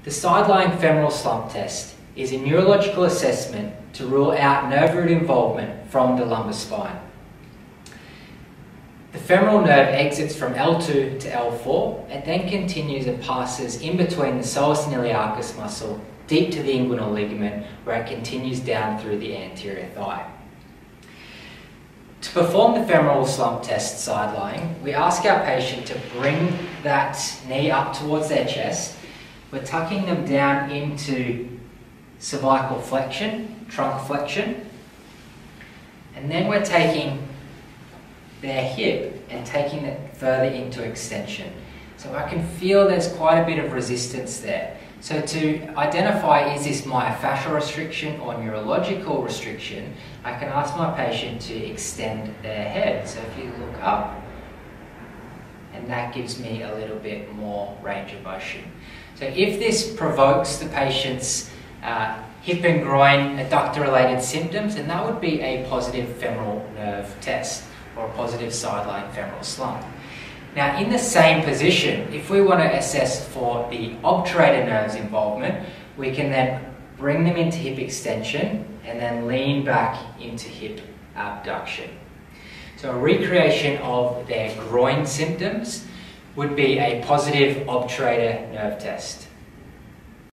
The sideline femoral slump test is a neurological assessment to rule out nerve root involvement from the lumbar spine. The femoral nerve exits from L2 to L4 and then continues and passes in between the psoas and iliacus muscle deep to the inguinal ligament, where it continues down through the anterior thigh. To perform the femoral slump test sideline, we ask our patient to bring that knee up towards their chest. We're tucking them down into cervical flexion, trunk flexion, and then we're taking their hip and taking it further into extension. So I can feel there's quite a bit of resistance there. So to identify, is this myofascial restriction or neurological restriction, I can ask my patient to extend their head. So if you look up, and that gives me a little bit more range of motion. So if this provokes the patient's hip and groin adductor-related symptoms, then that would be a positive femoral nerve test or a positive sideline femoral slump. Now, in the same position, if we want to assess for the obturator nerves involvement, we can then bring them into hip extension and then lean back into hip abduction. So a recreation of their groin symptoms would be a positive obturator nerve test.